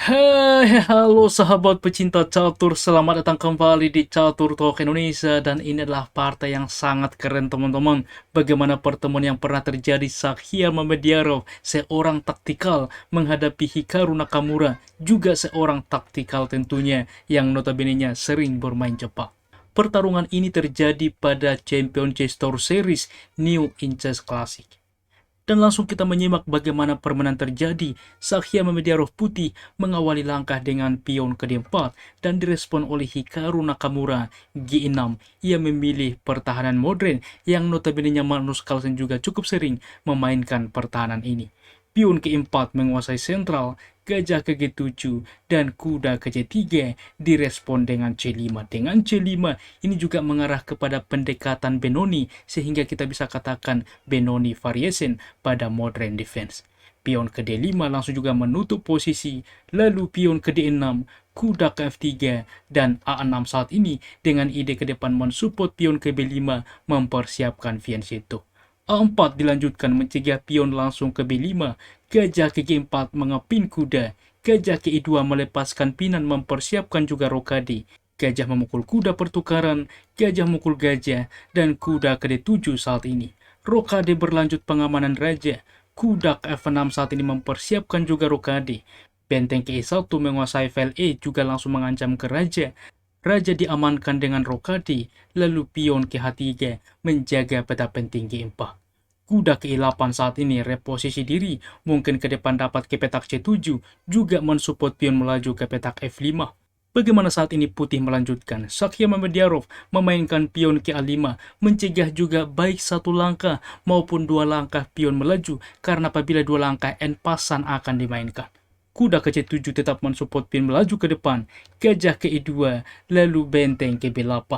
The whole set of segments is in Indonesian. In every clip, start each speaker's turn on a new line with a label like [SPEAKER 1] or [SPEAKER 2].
[SPEAKER 1] Hai, halo sahabat pecinta catur, selamat datang kembali di Catur Talk Indonesia. Dan ini adalah partai yang sangat keren teman-teman. Bagaimana pertemuan yang pernah terjadi Sakya Mamediarov, seorang taktikal menghadapi Hikaru Nakamura, juga seorang taktikal tentunya yang notabene-nya sering bermain cepat. Pertarungan ini terjadi pada Champion Chess Tour Series New in Chess Classic. Dan langsung kita menyimak bagaimana permainan terjadi. Sakya Mamediarov putih mengawali langkah dengan pion ke D4 dan direspon oleh Hikaru Nakamura G6. Ia memilih pertahanan modern yang notabene Magnus Carlsen juga cukup sering memainkan pertahanan ini. Pion ke-4 menguasai sentral, gajah ke G7, dan kuda ke C3 direspon dengan C5. Dengan C5 ini juga mengarah kepada pendekatan Benoni, sehingga kita bisa katakan Benoni variation pada modern defense. Pion ke D5 langsung juga menutup posisi, lalu pion ke D6, kuda ke F3, dan A6 saat ini dengan ide ke depan mensupport pion ke B5 mempersiapkan fianchetto. A4 dilanjutkan mencegah pion langsung ke B5, gajah ke G4 mengepin kuda, gajah ke E2 melepaskan pinan mempersiapkan juga rokade, gajah memukul kuda pertukaran, gajah memukul gajah, dan kuda ke D7 saat ini. Rokade berlanjut pengamanan raja, kuda ke F6 saat ini mempersiapkan juga rokade, benteng ke E1 menguasai file E juga langsung mengancam ke raja. Raja diamankan dengan rokade, lalu pion ke H3 menjaga peta penting G4. Kuda ke E8 saat ini reposisi diri, mungkin ke depan dapat ke petak C7, juga mensupport pion melaju ke petak F5. Bagaimana saat ini putih melanjutkan? Sakya Mamediarov memainkan pion ke A5, mencegah juga baik satu langkah maupun dua langkah pion melaju, karena apabila dua langkah en pasan akan dimainkan. Kuda ke C7 tetap mensupport pion melaju ke depan, gajah ke E2, lalu benteng ke B8.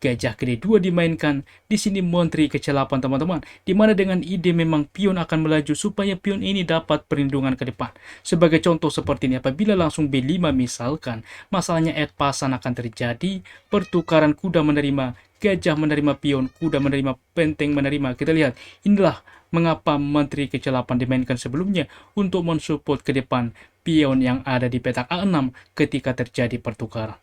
[SPEAKER 1] Gajah ke D2 dimainkan, di sini Montri ke C8 teman-teman, dimana dengan ide memang pion akan melaju supaya pion ini dapat perlindungan ke depan. Sebagai contoh seperti ini, apabila langsung B5 misalkan, masalahnya et pasan akan terjadi, pertukaran kuda menerima, gajah menerima pion, kuda menerima, benteng menerima. Kita lihat, inilah mengapa Menteri ke C8 dimainkan sebelumnya untuk mensupport ke depan pion yang ada di petak A6 ketika terjadi pertukaran.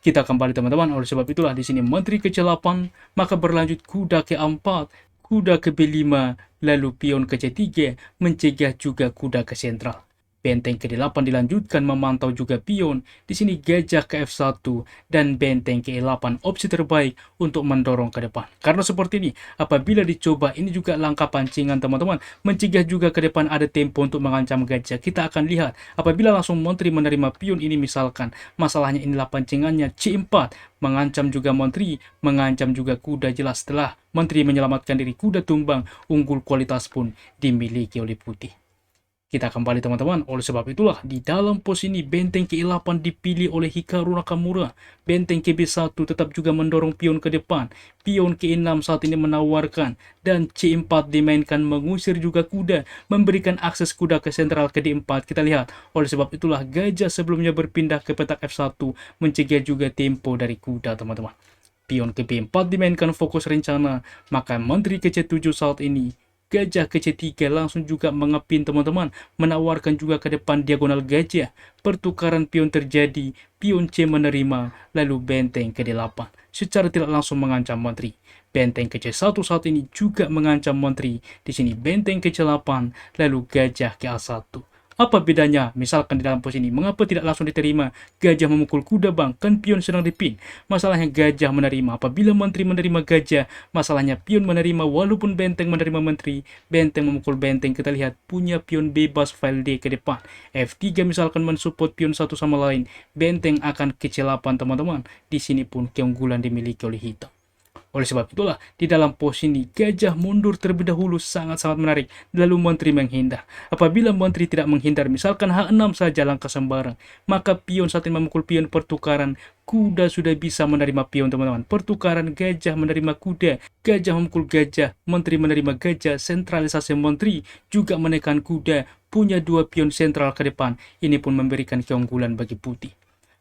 [SPEAKER 1] Kita kembali teman-teman, oleh sebab itulah di sini Menteri ke C8, maka berlanjut kuda ke A4, kuda ke B5, lalu pion ke C3, mencegah juga kuda ke sentral. Benteng ke-8 dilanjutkan memantau juga pion, di sini gajah ke F1, dan benteng ke-8 opsi terbaik untuk mendorong ke depan. Karena seperti ini, apabila dicoba, ini juga langkah pancingan teman-teman, mencegah juga ke depan ada tempo untuk mengancam gajah. Kita akan lihat, apabila langsung Menteri menerima pion ini misalkan, masalahnya inilah pancingannya C4, mengancam juga Menteri, mengancam juga kuda. Jelas setelah Menteri menyelamatkan diri, kuda tumbang, unggul kualitas pun dimiliki oleh putih. Kita kembali teman-teman, oleh sebab itulah di dalam pos ini benteng ke-8 dipilih oleh Hikaru Nakamura. Benteng ke B1 tetap juga mendorong pion ke depan. Pion ke-6 saat ini menawarkan, dan C4 dimainkan mengusir juga kuda, memberikan akses kuda ke sentral ke D4. Kita lihat, oleh sebab itulah gajah sebelumnya berpindah ke petak F1, mencegah juga tempo dari kuda teman-teman. Pion ke B4 dimainkan fokus rencana, maka Menteri ke C7 saat ini, gajah ke C3 langsung juga mengepin teman-teman, menawarkan juga ke depan diagonal gajah. Pertukaran pion terjadi, pion C menerima, lalu benteng ke D8. Secara tidak langsung mengancam Menteri. Benteng ke C1 saat ini juga mengancam Menteri. Di sini benteng ke C8, lalu gajah ke A1. Apa bedanya? Misalkan di dalam pos ini, mengapa tidak langsung diterima? Gajah memukul kuda bang, kan pion sedang dipin. Masalahnya gajah menerima. Apabila Menteri menerima gajah, masalahnya pion menerima walaupun benteng menerima Menteri. Benteng memukul benteng, kita lihat punya pion bebas file D ke depan. F3 misalkan mensupport pion satu sama lain. Benteng akan ke C8 teman-teman. Di sini pun keunggulan dimiliki oleh hitam. Oleh sebab itulah, di dalam pos ini, gajah mundur terlebih dahulu sangat-sangat menarik, lalu Menteri menghindar. Apabila Menteri tidak menghindar, misalkan H6 saja langkah sembarang, maka pion saat ini memukul pion pertukaran, kuda sudah bisa menerima pion teman-teman. Pertukaran gajah menerima kuda, gajah memukul gajah, Menteri menerima gajah, sentralisasi Menteri juga menekan kuda, punya dua pion sentral ke depan. Ini pun memberikan keunggulan bagi putih.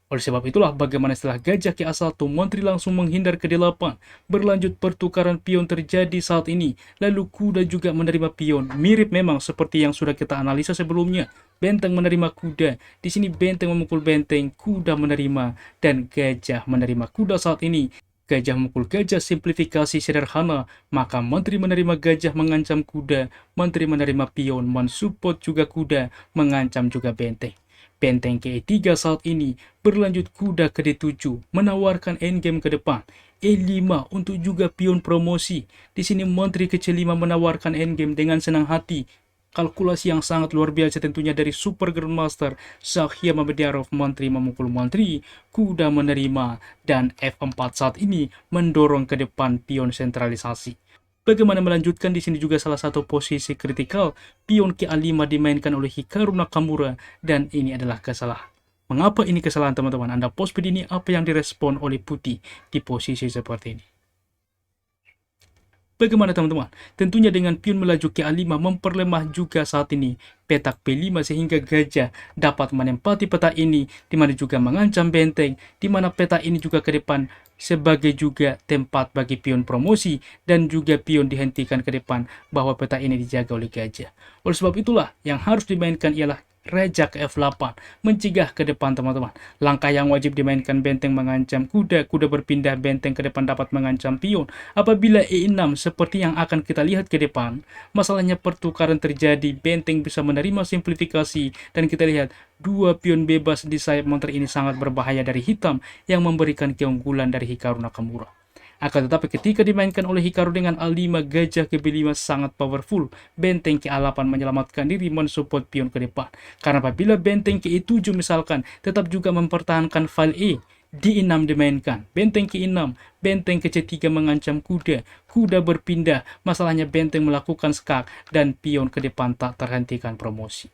[SPEAKER 1] Oleh sebab itulah bagaimana setelah Gajah Ki-A1 Menteri langsung menghindar ke delapan, berlanjut pertukaran pion terjadi saat ini, lalu kuda juga menerima pion. Mirip memang seperti yang sudah kita analisa sebelumnya. Benteng menerima kuda, di sini benteng memukul benteng, kuda menerima, dan gajah menerima kuda saat ini. Gajah memukul gajah, simplifikasi sederhana, maka menteri menerima gajah mengancam kuda, menteri menerima pion, mensupport juga kuda, mengancam juga benteng. Benteng ke E3 saat ini berlanjut kuda ke D7, menawarkan endgame ke depan. E5 untuk juga pion promosi. Di sini menteri ke C5 menawarkan endgame dengan senang hati. Kalkulasi yang sangat luar biasa tentunya dari Super Grandmaster Shahryar Mamediarov, menteri memukul menteri, kuda menerima, dan F4 saat ini mendorong ke depan pion sentralisasi. Bagaimana melanjutkan di sini juga salah satu posisi kritikal, pion ke A5 dimainkan oleh Hikaru Nakamura, dan ini adalah kesalahan. Mengapa ini kesalahan teman-teman? Anda post video ini apa yang direspon oleh Putih di posisi seperti ini? Bagaimana teman-teman? Tentunya dengan pion melaju ke A5 memperlemah juga saat ini petak B5 sehingga gajah dapat menempati peta ini, di mana juga mengancam benteng, di mana peta ini juga ke depan sebagai juga tempat bagi pion promosi dan juga pion dihentikan ke depan bahwa peta ini dijaga oleh gajah. Oleh sebab itulah yang harus dimainkan ialah Raja ke F8, mencegah ke depan teman-teman. Langkah yang wajib dimainkan benteng mengancam kuda, kuda berpindah benteng ke depan dapat mengancam pion. Apabila E6 seperti yang akan kita lihat ke depan, masalahnya pertukaran terjadi, benteng bisa menerima simplifikasi, dan kita lihat dua pion bebas di sayap monster ini sangat berbahaya dari hitam yang memberikan keunggulan dari Hikaru Nakamura. Akan tetapi ketika dimainkan oleh Hikaru dengan A5, gajah ke B5 sangat powerful. Benteng ke A8 menyelamatkan diri mensupport pion ke depan. Karena apabila benteng ke E7 misalkan tetap juga mempertahankan file E, di E6 dimainkan, benteng ke E6, benteng ke C3 mengancam kuda, kuda berpindah, masalahnya benteng melakukan skak dan pion ke depan tak terhentikan promosi.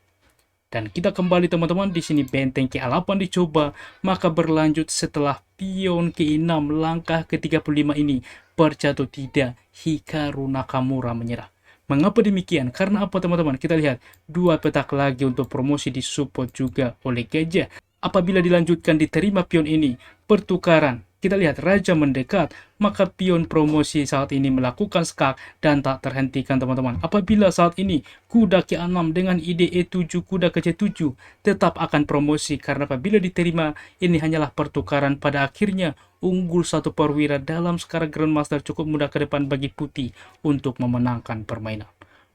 [SPEAKER 1] Dan kita kembali teman-teman, di sini benteng ke A8 dicoba, maka berlanjut setelah pion ke E6 langkah ke-35 ini berjatuh tidak, Hikaru Nakamura menyerah. Mengapa demikian? Karena apa teman-teman? Kita lihat dua petak lagi untuk promosi disupport juga oleh gajah. Apabila dilanjutkan diterima pion ini, pertukaran. Kita lihat raja mendekat, maka pion promosi saat ini melakukan skak dan tak terhentikan teman-teman. Apabila saat ini kuda ke A6 dengan ide E7, kuda ke C7 tetap akan promosi karena apabila diterima ini hanyalah pertukaran, pada akhirnya unggul satu perwira dalam skala Grandmaster cukup mudah ke depan bagi Putih untuk memenangkan permainan.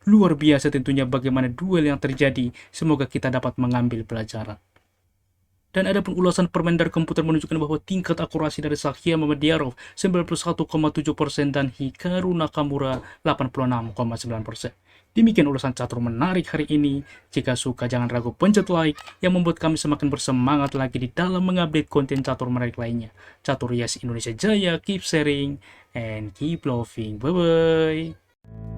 [SPEAKER 1] Luar biasa tentunya bagaimana duel yang terjadi, semoga kita dapat mengambil pelajaran. Dan ada pun ulasan permendar komputer menunjukkan bahwa tingkat akurasi dari Shahryar Mamediarov 91,7% dan Hikaru Nakamura 86,9%. Demikian ulasan catur menarik hari ini. Jika suka jangan ragu pencet like yang membuat kami semakin bersemangat lagi di dalam mengupdate konten catur menarik lainnya. Catur Yes Indonesia Jaya, keep sharing and keep loving. Bye bye.